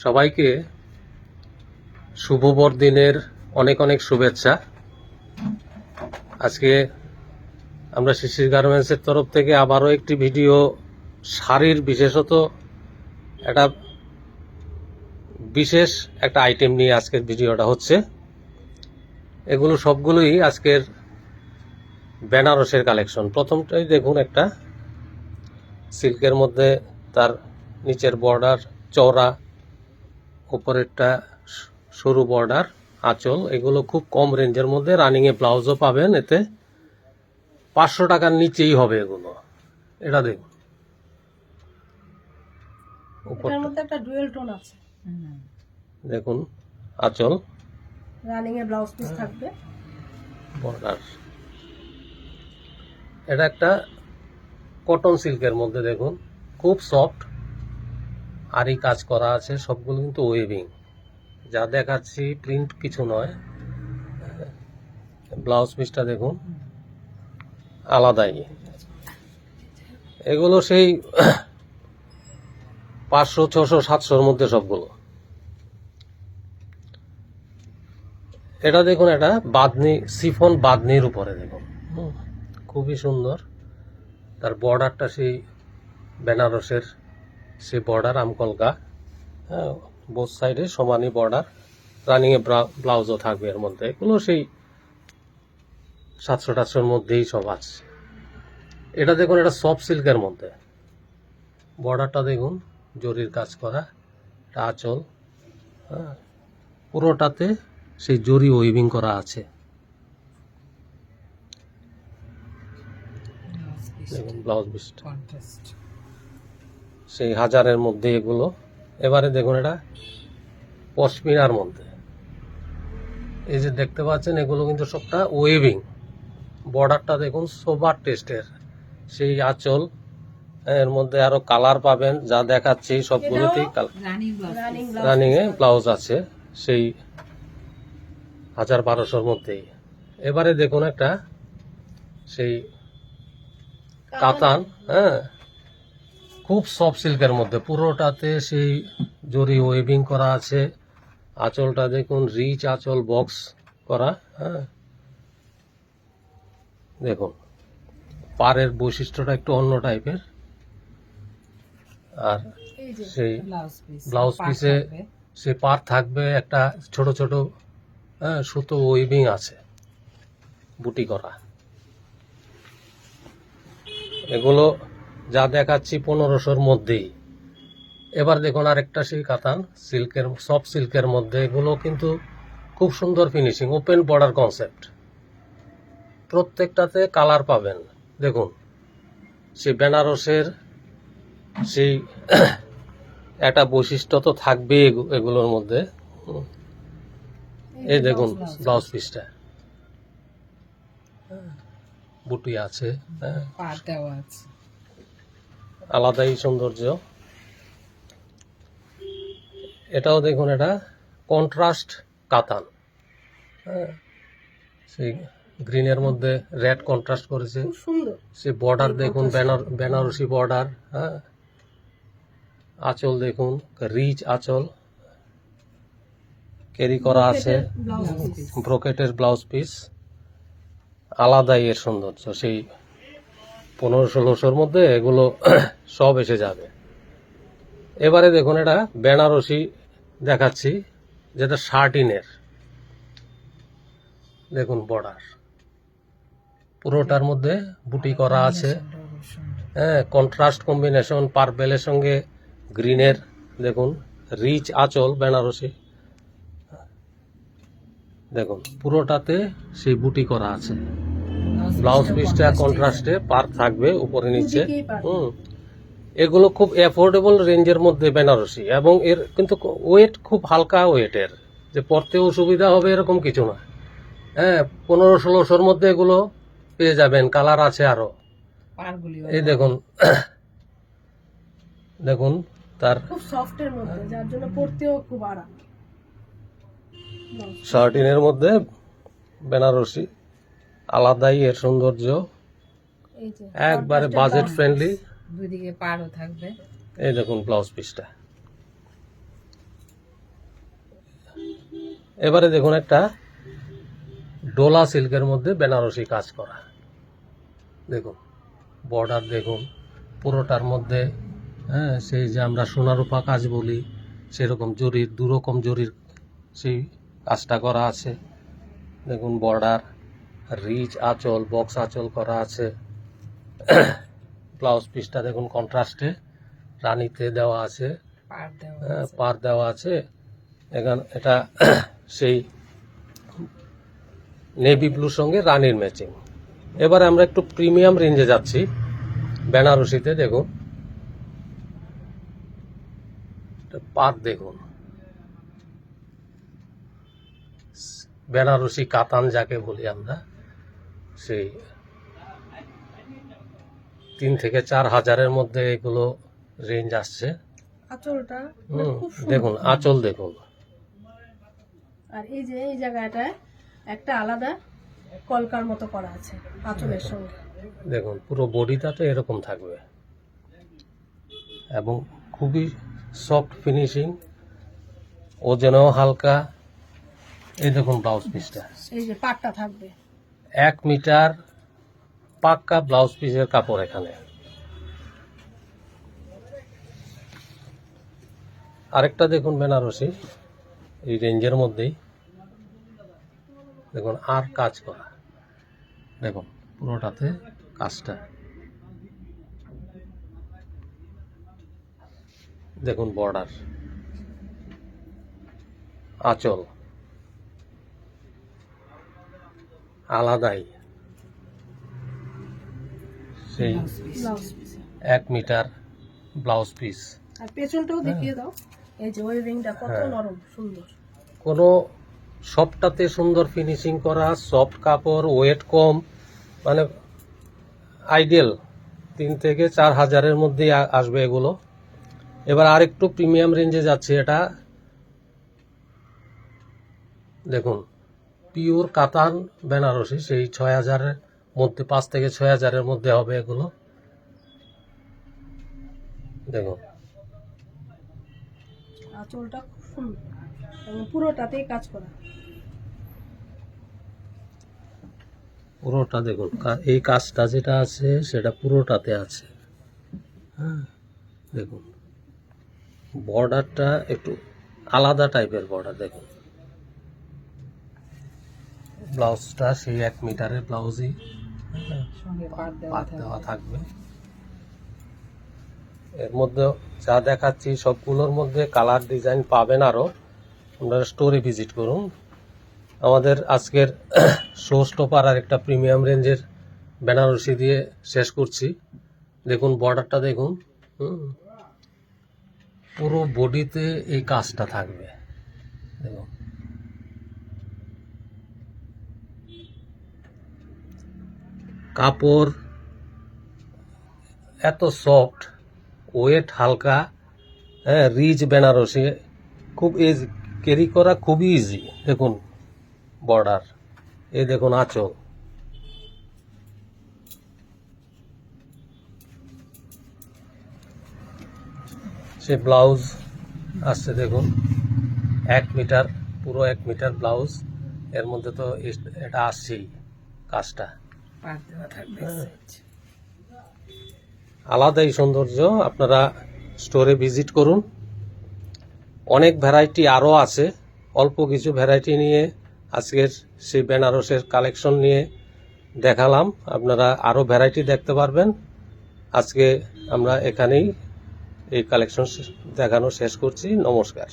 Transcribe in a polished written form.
সবাইকে শুভ বড়দিনের অনেক অনেক শুভেচ্ছা। আজকে আমরা শিশির গার্মেন্টসের তরফ থেকে আবারও একটি ভিডিও শাড়ির বিশেষত একটা বিশেষ একটা আইটেম নিয়ে আজকের ভিডিওটা হচ্ছে। এগুলো সবগুলোই আজকের বেনারসের কালেকশন। প্রথমটাই দেখুন, একটা সিল্কের মধ্যে তার নিচের বর্ডার চওড়া, উপরেরটা সরু বর্ডার, আঁচল। এগুলো খুব কম রেঞ্জের মধ্যে, রানিংয়ে ব্লাউজও পাবেন। এতে 500 টাকার নিচেই হবে এগুলো। এটা দেখুন, এটার মধ্যে একটা ডুয়েল টোন আছে। দেখুন আঁচল, রানিং এ ব্লাউজ পিস থাকবে, বর্ডার। এটা একটা কটন সিল্কের মধ্যে, দেখুন খুব সফট, আরই কাজ করা আছে। সবগুলো কিন্তু ওয়েভিং, যা দেখাচ্ছি প্রিন্ট কিছু নয়। ব্লাউজ পিসটা দেখুন আলাদাই। এগুলো সেই 500, 600, 700-র মধ্যে সবগুলো। এটা দেখুন, এটা বাঁধনি, সিফন বাঁধনির উপরে দেখুন, খুবই সুন্দর। তার বর্ডারটা সেই বেনারসের সেই বর্ডার, আমকলকা, হ্যাঁ, বোথ সাইডে সমানই বর্ডার। রানিংয়ে ব্লাউজও থাকবে এর মধ্যে। এগুলো সেই 700-800-র মধ্যেই সব আছে। এটা দেখুন, এটা সফট সিল্কের মধ্যে, বর্ডারটা দেখুন জরির কাজ করা। এটা আঁচল, হ্যাঁ, পুরোটাতে সেই জরি ওয়েভিং করা আছে। দেখুন ব্লাউজ পিসটা সেই 1000-এর মধ্যে এগুলো। এবারে দেখুন, এটা পশমিনার মধ্যে। এই যে দেখতে পাচ্ছেন, এগুলো কিন্তু সবটা ওয়েভিং। বর্ডারটা দেখুন সোবার টেস্টের, সেই আঁচল। এর মধ্যে আরো কালার পাবেন, যা দেখাচ্ছি সবগুলোতেই রানিং এ ব্লাউজ আছে সেই 1000-1200-র মধ্যেই। এবারে দেখুন, একটা সেই কাতান, হ্যাঁ, খুব সফট সিল্কের মধ্যে, পুরোটাতে সেই জরি ওয়েভিং করা আছে। আঁচলটা দেখুন রিচ আঁচল, বক্স করা, হ্যাঁ। দেখুন পাড়ের বৈশিষ্ট্যটা একটু অন্য টাইপের। আর সেই ব্লাউজ পিসে সেই পার থাকবে একটা ছোট ছোট, হ্যাঁ, সুতো ওয়েভিং আছে, বুটি করা। এগুলো যা দেখাচ্ছি 1500-র মধ্যেই। এবার দেখুন আরেকটা সেই কাতান সিল্কের, সফট সিল্কের মধ্যে। এগুলো কিন্তু খুব সুন্দর ফিনিশিং, ওপেন বর্ডার কনসেপ্ট। প্রত্যেকটাতে কালার পাবেন। দেখুন সেই বেনারসের সেই একটা বৈশিষ্ট্য তো থাকবে এগুলোর মধ্যে। এই দেখুন ব্লাউজ পিসটা, বুটি আছে, আলাদাই সৌন্দর্য। এটাও দেখুন, এটা কন্ট্রাস্ট কাতান, হ্যাঁ, সেই গ্রিনের মধ্যে রেড কন্ট্রাস্ট করেছে। সে বর্ডার দেখুন, বেনারসি বর্ডার, হ্যাঁ। আঁচল দেখুন রিচ আঁচল, ক্যারি করা আছে, ব্রোকেটের ব্লাউজ পিস। আলাদাই এর সৌন্দর্য। সেই 1500-1600-র মধ্যে এগুলো সব এসে যাবে। এবারে দেখুন, এটা বেনারসি দেখাচ্ছি, যেটা শার্টিনের। দেখুন বর্ডার পুরোটার মধ্যে বুটি করা আছে, হ্যাঁ, কন্ট্রাস্ট কম্বিনেশন, পার্পেলের সঙ্গে গ্রিনের। দেখুন রিচ আঁচল বেনারসি, দেখুন পুরোটাতে সেই বুটি করা আছে। ব্লাউজ পিসটা কন্ট্রাস্টে, পার থাকবে উপরে নিচে। এগুলো খুব অ্যাফোর্ডেবল রেঞ্জের মধ্যে বেনারসি, এবং এর কিন্তু ওয়েট খুব হালকা ওয়েটের, যে পরতেও সুবিধা হবে এরকম কিছু না। হ্যাঁ, 1500-1600-র মধ্যে এগুলো পেয়ে যাবেন। কালার আছে আরো। এই দেখুন, দেখুন তার খুব সফটের মধ্যে, যার জন্য পরতেও খুব আরাম। শার্টিনের মধ্যে বেনারসি, আলাদাই এর সৌন্দর্য, একবারে বাজেট ফ্রেন্ডলি। দুই দিকে পাড়ও থাকবে। এই দেখুন ব্লাউজ পিসটা, এবারে দেখুন একটা ডোলা সিল্কের মধ্যে বেনারসি কাজ করা, দেখুন বর্ডার দেখুন পুরোটার মধ্যে, হ্যাঁ সেই যে আমরা সোনারূপা কাজ বলি সেরকম জরির, দুরকম জরির সেই কাজটা করা আছে। দেখুন বর্ডার, রিচ আঁচল, বক্স আঁচল করা আছে। ব্লাউজ পিসটা দেখুন কন্ট্রাস্টে রানীতে দেওয়া আছে, পার দেওয়া আছে। এখানে এটা সেই নেভি ব্লুর সঙ্গে রানীর ম্যাচিং। এবারে আমরা একটু প্রিমিয়াম রেঞ্জে যাচ্ছি বেনারসিতে। দেখুন পার, দেখুন বেনারসি কাতান যাকে বলি আমরা, সেই 3 থেকে 4 হাজারের মধ্যে এগুলো রেঞ্জ আসছে। আঁচলটা খুব সুন্দর। দেখুন আঁচল দেখুন, আর এই যে এই জায়গাটায় একটা আলাদা কলকার মতো করা আছে আঁচলের সঙ্গে। দেখুন পুরো বডিটা তো এরকম থাকবে এবং খুবই সফট ফিনিশিং, ওজনেও হালকা। এই দেখুন ব্লাউজ পিসটা, এই যে পাটটা থাকবে 1 মিটার পাক্কা ব্লাউজ পিসের কাপড় এখানে। আরেকটা দেখুন বেনারসি এই রেঞ্জের মধ্যেই, দেখুন আর কাজ করা, দেখুন পুরোটাতে কাজটা, দেখুন বর্ডার, আঁচল আলাদাই, সেই blouse piece. 1 metre blouse piece. আর পেছনটাও দেখিয়ে দাও, এই যে ওয়েভিংটা কত হ্যাঁ। নরম সুন্দর। কোনো সবটাতে সুন্দর ফিনিশিং করা, সফট কাপড়, ওয়েট কম, মানে আইডিয়াল 3 থেকে 4 হাজারের মধ্যেই আসবে এগুলো। এবার আরেকটু প্রিমিয়াম রেঞ্জে যাচ্ছে এটা, দেখুন পিওর কাতান বেনারসি, সেই 6,000-এর মধ্যে, 5 থেকে 6,000-এর মধ্যে হবে এগুলো। দেখুন আঁচলটা খুব সুন্দর এবং পুরোটাতেই কাজ করা। পুরোটা দেখুন, এই কাজটা যেটা আছে সেটা পুরোটাতে আছে। হ্যাঁ দেখুন বর্ডারটা একটু আলাদা টাইপের বর্ডার। দেখুন ব্লাউজটা সেই 1 মিটারের ব্লাউজই, পাত দেওয়া থাকবে। এর মধ্যে যা দেখাচ্ছি সবগুলোর মধ্যে কালার ডিজাইন পাবেন আরও, আপনারা স্টোরে ভিজিট করুন। আমাদের আজকের শো স্টপার আর একটা প্রিমিয়াম রেঞ্জের বেনারসি দিয়ে শেষ করছি। দেখুন বর্ডারটা দেখুন, পুরো বডিতে এই কাজটা থাকবে। দেখুন কাপড় এত সফট, ওয়েট হালকা, হ্যাঁ রিচ বেনারসি, খুব ক্যারি করা খুবই ইজি। দেখুন বর্ডার, এই দেখুন আঁচল, সে ব্লাউজ আসছে দেখুন 1 মিটার, পুরো 1 মিটার ব্লাউজ। এর মধ্যে তো এটা আসছেই কাজটা, আলাদাই সৌন্দর্য। আপনারা স্টোরে ভিজিট করুন, অনেক ভ্যারাইটি আরও আছে। অল্প কিছু ভ্যারাইটি নিয়ে আজকের সেই বেনারসের কালেকশন নিয়ে দেখালাম, আপনারা আরও ভ্যারাইটি দেখতে পারবেন। আজকে আমরা এখানেই এই কালেকশন দেখানো শেষ করছি। নমস্কার।